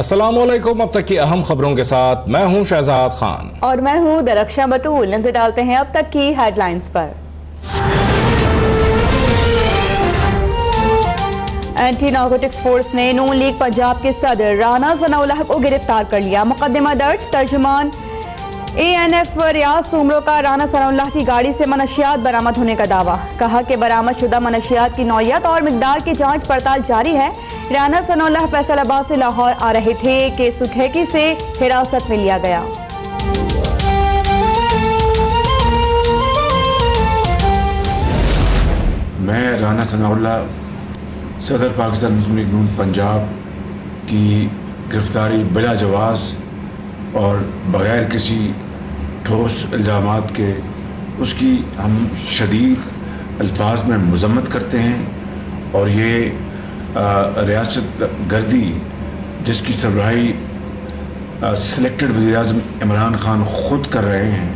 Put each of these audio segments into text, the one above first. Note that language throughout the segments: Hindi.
अस्सलामुअलैकुम। अब तक की अहम खबरों के साथ मैं हूं शहजाद खान और मैं हूं दरख्शां बतूल। नजर डालते हैं अब तक की हेडलाइंस पर। एंटी नारकोटिक्स फोर्स ने नून लीग पंजाब के सदर राना सनाउल्लाह को गिरफ्तार कर लिया। मुकदमा दर्ज। तर्जुमान ANF रियाज सुमरो का राना सनाउल्लाह की गाड़ी से मनशियात बरामद होने का दावा। कहा कि बरामद शुदा मनशियात की नौयत और मिकदार की जांच पड़ताल जारी है। राना सनाउल्लाह फैसलाबाद से लाहौर आ रहे थे कि सुखेकी से हिरासत में लिया गया। मैं राना सनाउल्लाह सदर पाकिस्तान मुस्लिम लीग नून पंजाब की गिरफ्तारी बिला जवाज़ और बग़ैर किसी ठोस इल्ज़ामात के उसकी हम शदीद अल्फाज में मज़म्मत करते हैं। और ये रियासत गर्दी जिसकी सरबराही सिलेक्टेड वज़ीर-ए-आज़म इमरान खान ख़ुद कर रहे हैं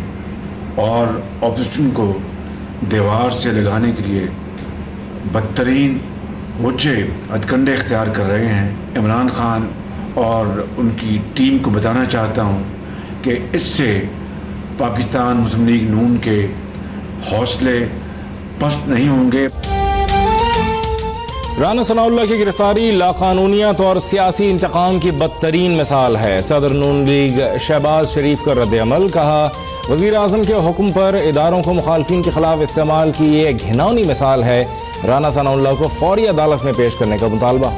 और ऑपोजिशन को दीवार से लगाने के लिए बदतरीन वजह हथकंडे इख्तियार कर रहे हैं। इमरान खान और उनकी टीम को बताना चाहता हूँ कि इससे पाकिस्तान मुस्लिम लीग नून के हौसले पस्त नहीं होंगे। राना सनाउल्लाह की गिरफ्तारी लाकानूनियत और सियासी इंतकाम की बदतरीन मिसाल है। सदर नून लीग शहबाज शरीफ का रद्द-ए-अमल। कहा, वज़ीर आज़म के हुक्म पर इदारों को मुखालफिन के खिलाफ इस्तेमाल की ये घिनौनी मिसाल है। राना सनाउल्लाह को फौरी अदालत में पेश करने का मुतालबा।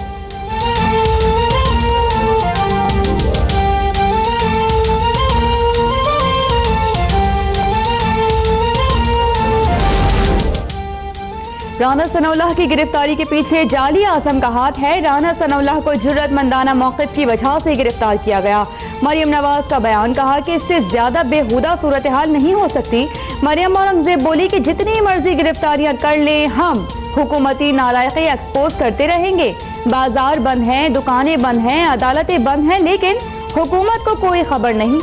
राना सनाउल्लाह की गिरफ्तारी के पीछे जाली आज़म का हाथ है। राना सनाउल्लाह को जुर्रतमंदाना मौक़िफ़ की वजह से गिरफ्तार किया गया। मरियम नवाज का बयान। कहा कि इससे ज्यादा बेहुदा सूरत हाल नहीं हो सकती। मरियम औरंगजेब बोली कि जितनी मर्जी गिरफ्तारियां कर लें, हम हुकूमती नालायकी एक्सपोज करते रहेंगे। बाजार बंद हैं, दुकानें बंद हैं, अदालतें बंद हैं, लेकिन हुकूमत को कोई खबर नहीं।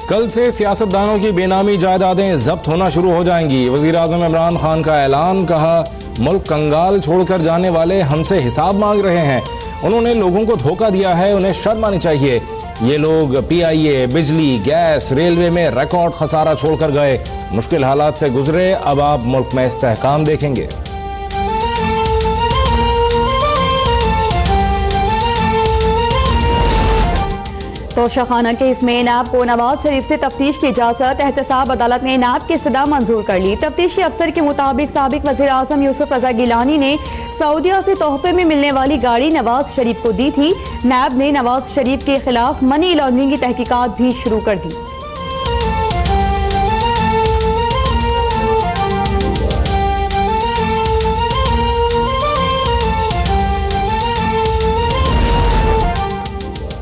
कल से सियासतदानों की बेनामी जायदादें जब्त होना शुरू हो जाएंगी। वज़ीर आज़म इमरान खान का ऐलान। कहा, मुल्क कंगाल छोड़कर जाने वाले हमसे हिसाब मांग रहे हैं। उन्होंने लोगों को धोखा दिया है, उन्हें शर्म आनी चाहिए। ये लोग PIA, बिजली, गैस, रेलवे में रिकॉर्ड खसारा छोड़कर गए। मुश्किल हालात से गुजरे, अब आप मुल्क में इस्तेहकाम देखेंगे। तोशाखाना केस में नैब को नवाज शरीफ से तफ्तीश की इजाजत। एहतसाब अदालत ने नैब की सदा मंजूर कर ली। तफ्तीशी अफसर के मुताबिक साबिक वज़ीर आज़म यूसुफ रज़ा गिलानी ने सऊदीया से तोहफे में मिलने वाली गाड़ी नवाज शरीफ को दी थी। नैब ने नवाज शरीफ के खिलाफ मनी लॉन्ड्रिंग की तहकीकात भी शुरू कर दी।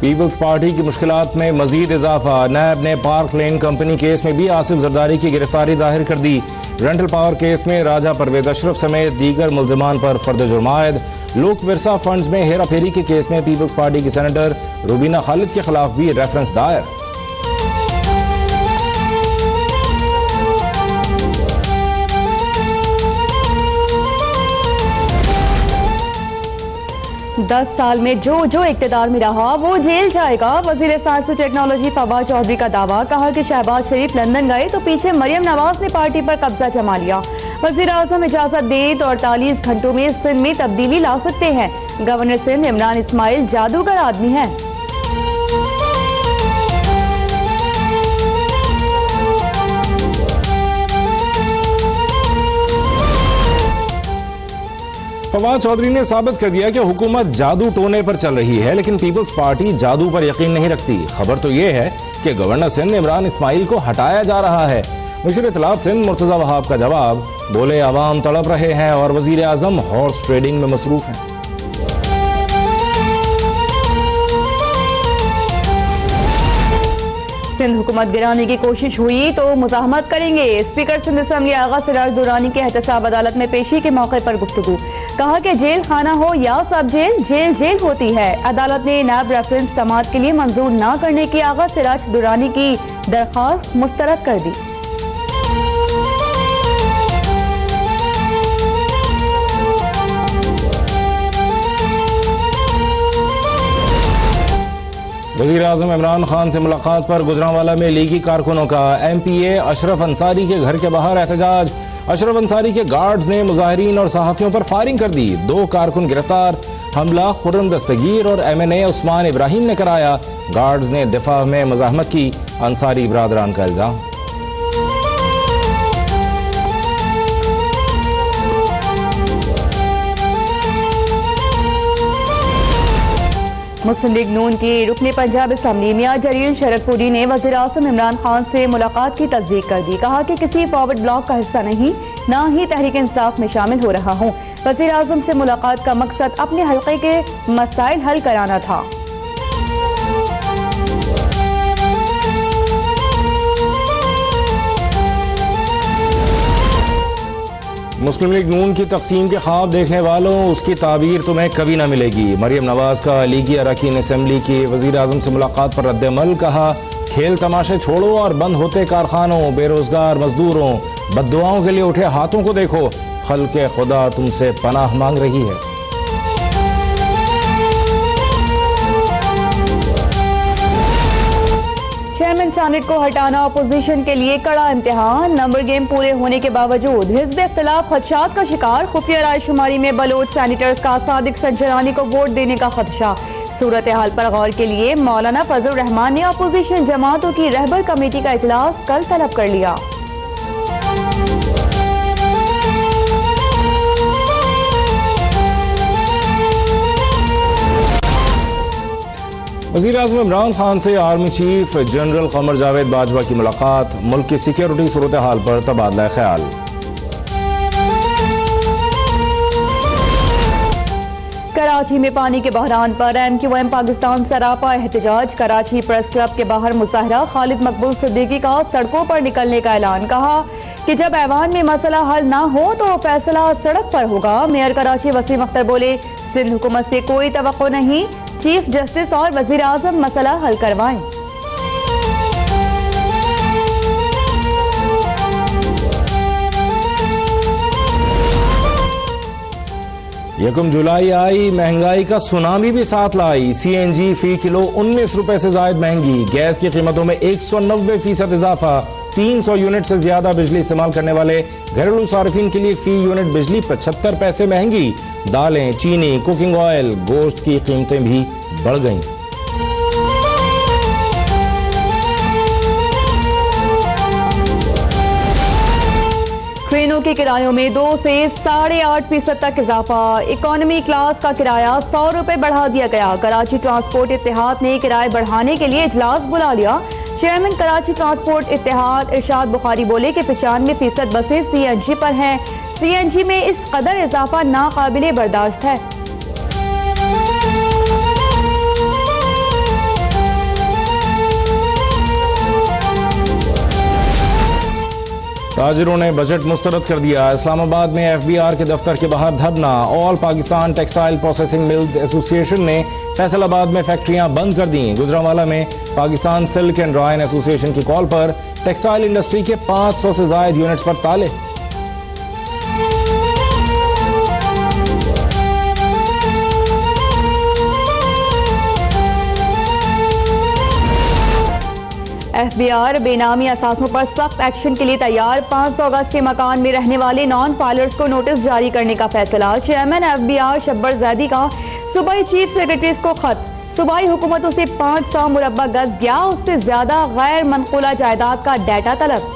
पीपल्स पार्टी की मुश्किलात में मजीद इजाफा। नैब ने पार्क लेन कंपनी केस में भी आसिफ जरदारी की गिरफ्तारी जाहिर कर दी। रेंटल पावर केस में राजा परवेज अशरफ समेत दीगर मुल्जिमान पर फर्द जुर्म आयद। लोक विरसा फंड्स में हेरा फेरी के केस में पीपल्स पार्टी की सेनेटर रुबीना खालिद के खिलाफ भी रेफरेंस दायर। दस साल में जो इक्तदार में रहा वो जेल जाएगा। वजीर साइंस और टेक्नोलॉजी फवाद चौधरी का दावा। कहा कि शहबाज शरीफ लंदन गए तो पीछे मरियम नवाज ने पार्टी पर कब्जा जमा लिया। वजीर आज़म इजाजत दें तो 48 घंटों में सिंध में तब्दीली ला सकते हैं। गवर्नर सिंध इमरान इस्माइल जादूगर आदमी है। फवाद चौधरी ने साबित कर दिया कि हुकूमत जादू टोने पर चल रही है, लेकिन पीपल्स पार्टी जादू पर यकीन नहीं रखती। खबर तो यह है कि गवर्नर सिंध इमरान इस्माइल को हटाया जा रहा है। मुशीर इत्तलात सिंध मुर्तज़ा वहाब का जवाब। बोले, आवाम तड़प रहे हैं और वजीर आज़म हॉर्स ट्रेडिंग में मसरूफ हैं। सिंध हुकूमत गिराने की कोशिश हुई तो मुज़ाहमत करेंगे। स्पीकर सिंध असम्बली आगा सिराज दुरानी के एहतसाब अदालत में पेशी के मौके पर गुफ्तगू। कहा कि जेल खाना हो या सब जेल, जेल जेल होती है। अदालत ने नैब रेफरेंस समाअत के लिए मंजूर न करने की आगा सिराज दुरानी की दरख्वास्त मुस्तरद कर दी। वज़ीर आज़म इमरान खान से मुलाकात पर गुजरांवाला में लीगी कारकुनों का MPA अशरफ अंसारी के घर के बाहर एहतजाज। अशरफ अंसारी के गार्ड्स ने मुजाहिरीन और सहाफ़ियों पर फायरिंग कर दी। 2 कारकुन गिरफ्तार। हमला खुर्रम दस्तगीर और MNA उस्मान इब्राहिम ने कराया। गार्ड्स ने दिफा में मज़ाहमत की। अंसारी बरादरान का इल्ज़ाम। मुस्लिम लीग नून की रुकने पंजाब असम्बली मियां जलील शरदपुरी ने वज़ीर आज़म इमरान खान से मुलाकात की तस्दीक कर दी। कहा कि किसी फॉरवर्ड ब्लॉक का हिस्सा नहीं, ना ही तहरीक इंसाफ में शामिल हो रहा हूँ। वज़ीर आज़म से मुलाकात का मकसद अपने हल्के के मसाइल हल कराना था। मुस्लिम लीग नून की तकसीम के ख्वाब देखने वालों, उसकी ताबीर तुम्हें कभी ना मिलेगी। मरियम नवाज का लीगी अरकान असम्बली की वज़ीर आज़म से मुलाकात पर रद्द-ए-अमल। कहा खेल तमाशे छोड़ो और बंद होते कारखानों, बेरोजगार मजदूरों, बद्दुआओं के लिए उठे हाथों को देखो। खल्क़े खुदा तुमसे पनाह मांग रही है। चेयरमैन सेनेट को हटाना अपोजिशन के लिए कड़ा इम्तिहान। नंबर गेम पूरे होने के बावजूद हिज़्ब इख्तिलाफ खदशात का शिकार। खुफिया रायशुमारी में बलोच सैनिटर्स का सादिक संजरानी को वोट देने का खदशा। सूरत हाल पर गौर के लिए मौलाना फजल रहमान ने अपोजिशन जमातों की रहबर कमेटी का इजलास कल तलब कर लिया। वज़ीर आज़म इमरान खान से आर्मी चीफ जनरल क़मर जावेद बाजवा की मुलाकात। मुल्क की सिक्योरिटी सूरत हाल पर तबादला ख्याल। कराची में पानी के बहरान पर MQM पाकिस्तान सरापा एहतजाज। कराची प्रेस क्लब के बाहर मुजाहरा। खालिद मकबूल सिद्दीकी का सड़कों पर निकलने का ऐलान। कहा कि जब ऐवान में मसला हल ना हो तो फैसला सड़क पर होगा। मेयर कराची वसीम अख्तर बोले सिंध हुकूमत से कोई तवक्को नहीं, चीफ जस्टिस और वजीर आजम मसला हल करवाएं। यकम जुलाई आई, महंगाई का सुनामी भी साथ लाई। CNG फी किलो 19 रुपए से जायद महंगी। गैस की कीमतों में 190% इजाफा। 300 यूनिट से ज्यादा बिजली इस्तेमाल करने वाले घरेलू सार्फिन के लिए फी यूनिट बिजली 75 पैसे महंगी। दालें, चीनी, कुकिंग ऑयल, गोश्त की कीमतें भी बढ़ गईं। ट्रेनों के किरायों में 2 से 8.5% तक इजाफा। इकोनॉमी क्लास का किराया 100 रुपए बढ़ा दिया गया। कराची ट्रांसपोर्ट इत्तेहाद ने किराए बढ़ाने के लिए इजलास बुला लिया। चेयरमैन कराची ट्रांसपोर्ट इत्तेहाद इरशाद बुखारी बोले कि 95% बसें CNG पर हैं। CNG में इस कदर इजाफा नाकाबिले बर्दाश्त है। ताजिरों ने बजट मुस्तरद कर दिया। इस्लामाबाद में FBR के दफ्तर के बाहर धरना। All Pakistan textile processing mills association ने फैसलाबाद में फैक्ट्रियां बंद कर दी। गुजरांवाला में Pakistan silk and Ryan association की कॉल पर टेक्सटाइल इंडस्ट्री के 500 से ज्यादा यूनिट्स पर ताले। FBR बेनामी असासों पर सख्त एक्शन के लिए तैयार। 500 गज के मकान में रहने वाले नॉन फाइलर्स को नोटिस जारी करने का फैसला। चेयरमैन FBR शब्बर जैदी का सूबाई चीफ सेक्रेटरीज को खत। सूबाई हुकूमतों से 500 मुरब्बा गज या उससे ज्यादा गैर मनकूला जायदाद का डाटा तलब।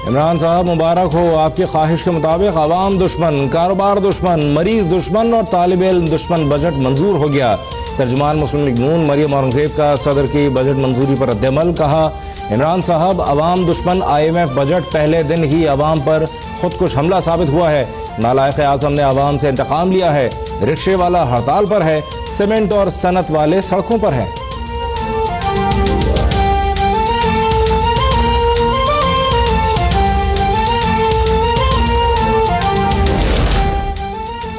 इमरान साहब मुबारक हो, आपकी ख्वाहिश के मुताबिक अवाम दुश्मन, कारोबार दुश्मन, मरीज दुश्मन और तालिब इल्म दुश्मन बजट मंजूर हो गया। तर्जुमान मुस्लिम लीग नून मरियम औरंगजेब का सदर की बजट मंजूरी पर रद्द-ए-अमल। कहा इमरान साहब अवाम दुश्मन IMF बजट पहले दिन ही अवाम पर खुदकुश हमला साबित हुआ है। नालायक आज़म ने अवाम से इंतकाम लिया है। रिक्शे वाला हड़ताल पर है, सीमेंट और सनत वाले सड़कों पर हैं।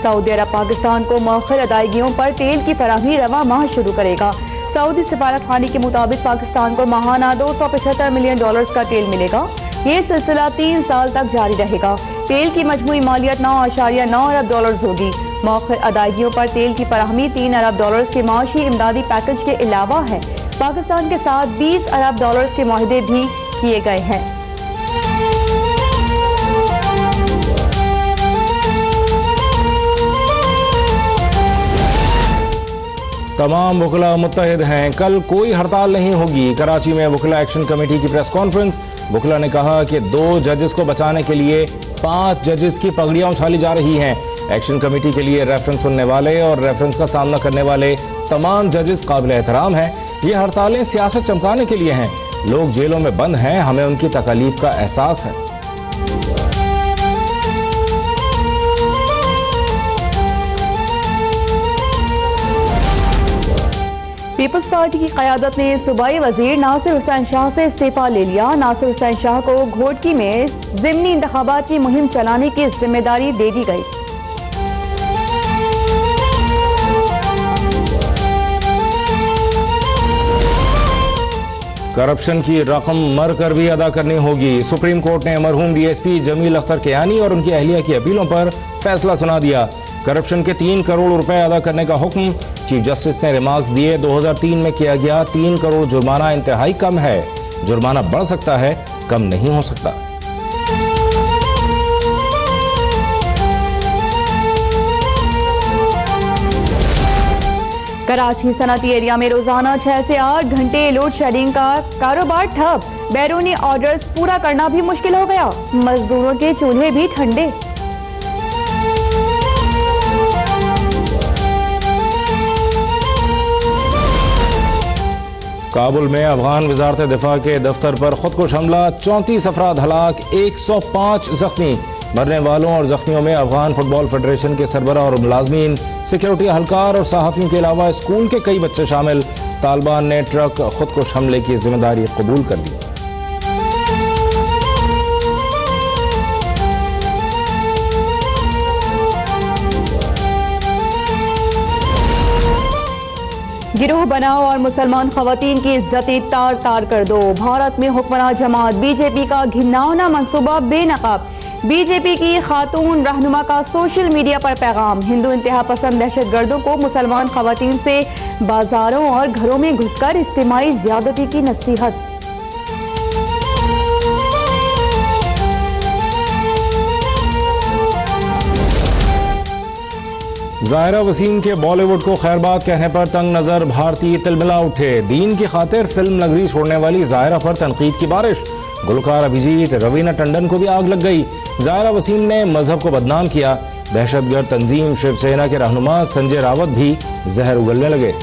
सऊदी अरब पाकिस्तान को मौखर अदायगियों पर तेल की फराहमी रवा माह शुरू करेगा। सऊदी सफारत खाने के मुताबिक पाकिस्तान को माहाना $275 मिलियन का तेल मिलेगा। ये सिलसिला 3 साल तक जारी रहेगा। तेल की मजमूई मालियत 9.9 अरब डॉलर्स होगी। मौखर अदायगियों पर तेल की फराहमी 3 अरब डॉलर्स के माशी इमदादी पैकेज के अलावा है। पाकिस्तान के साथ 20 अरब डॉलर्स के मुआहदे भी किए गए हैं। तमाम वकला मुत्तहिद हैं, कल कोई हड़ताल नहीं होगी। कराची में वकला एक्शन कमेटी की प्रेस कॉन्फ्रेंस। वकला ने कहा कि 2 जजेस को बचाने के लिए 5 जजेस की पगड़ियां उछाली जा रही हैं। एक्शन कमेटी के लिए रेफरेंस सुनने वाले और रेफरेंस का सामना करने वाले तमाम जजेस काबिल एहतराम हैं। ये हड़तालें सियासत चमकाने के लिए हैं। लोग जेलों में बंद हैं, हमें उनकी तकलीफ का एहसास है। पीपल्स पार्टी की क़यादत ने सूबाई वजीर नासिर हुसैन शाह से इस्तीफा ले लिया। नासिर हुसैन शाह को घोटकी में ज़िमनी इंतखाबात की मुहिम चलाने की जिम्मेदारी दे दी गई। करप्शन की रकम मर कर भी अदा करनी होगी। सुप्रीम कोर्ट ने मरहूम डीएसपी जमील अख्तर कियानी और उनकी अहलिया की अपीलों पर फैसला सुना दिया। करप्शन के 3 करोड़ रुपए अदा करने का हुक्म। चीफ जस्टिस ने रिमार्क्स दिए, 2003 में किया गया 3 करोड़ जुर्माना इंतहाई कम है। जुर्माना बढ़ सकता है, कम नहीं हो सकता। कराची सनती एरिया में रोजाना 6 से 8 घंटे लोड शेडिंग का कारोबार ठप। बैरूनी ऑर्डर्स पूरा करना भी मुश्किल हो गया। मजदूरों के चूल्हे भी ठंडे। काबुल में अफगान वजारत दिफा के दफ्तर पर खुदकुश हमला, 34 अफराद हलाक, 105 जख्मी। मरने वालों और जख्मियों में अफगान फुटबॉल फेडरेशन के सरबराह और मुलाजमीन, सिक्योरिटी अहलकार और सहाफ़ियों के अलावा स्कूल के कई बच्चे शामिल। तालिबान ने ट्रक खुदकुश हमले की जिम्मेदारी कबूल कर ली। गिरोह बनाओ और मुसलमान खवातीन की इज्जतें तार तार कर दो। भारत में हुक्मरान जमात बीजेपी का घिनौना मंसूबा बेनकाब। बीजेपी की खातून रहनुमा का सोशल मीडिया पर पैगाम। हिंदू इंतहा पसंद दहशतगर्दों को मुसलमान खवातीन से बाजारों और घरों में घुसकर इज्तिमाई ज्यादती की नसीहत। ज़ाहिरा वसीम के बॉलीवुड को खैरबाद कहने पर तंग नजर भारतीय तिलमिला उठे। दीन की खातिर फिल्म नगरी छोड़ने वाली ज़ाहिरा पर तनकीद की बारिश। गुलकार अभिजीत, रवीना टंडन को भी आग लग गई। ज़ाहिरा वसीम ने मजहब को बदनाम किया। दहशतगर्द तंजीम शिवसेना के रहनुमा संजय रावत भी जहर उगलने लगे।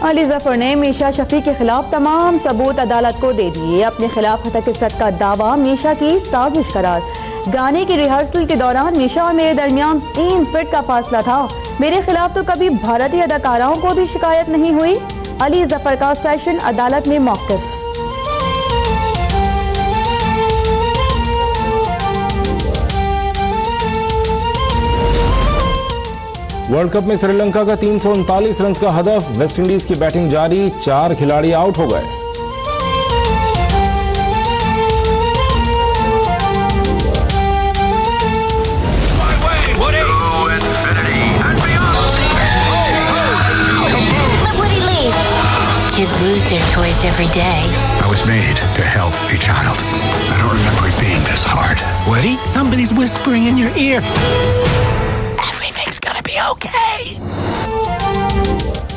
अली जफर ने मीशा शफी के खिलाफ तमाम सबूत अदालत को दे दिए। अपने खिलाफ हतकिसत का दावा मीशा की साजिश करार। गाने की रिहर्सल के दौरान मीशा और मेरे दरमियान 3 फीट का फासला था। मेरे खिलाफ तो कभी भारतीय अदाकाराओं को भी शिकायत नहीं हुई। अली जफर का सेशन अदालत में मौक़िफ़। वर्ल्ड कप में श्रीलंका का 339 रन का हदफ। वेस्टइंडीज की बैटिंग जारी, 4 खिलाड़ी आउट हो गए। Kids lose their toys every day. I was made to help a child. I don't remember it being this hard. Woody, somebody's whispering in your ear. Everything's gonna be okay.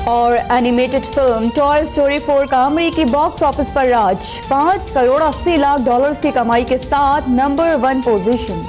और एनिमेटेड फिल्म टॉय स्टोरी 4 का अमेरिकी बॉक्स ऑफिस पर राज। 5 करोड़ 80 लाख डॉलर्स की कमाई के साथ नंबर 1 पोजीशन।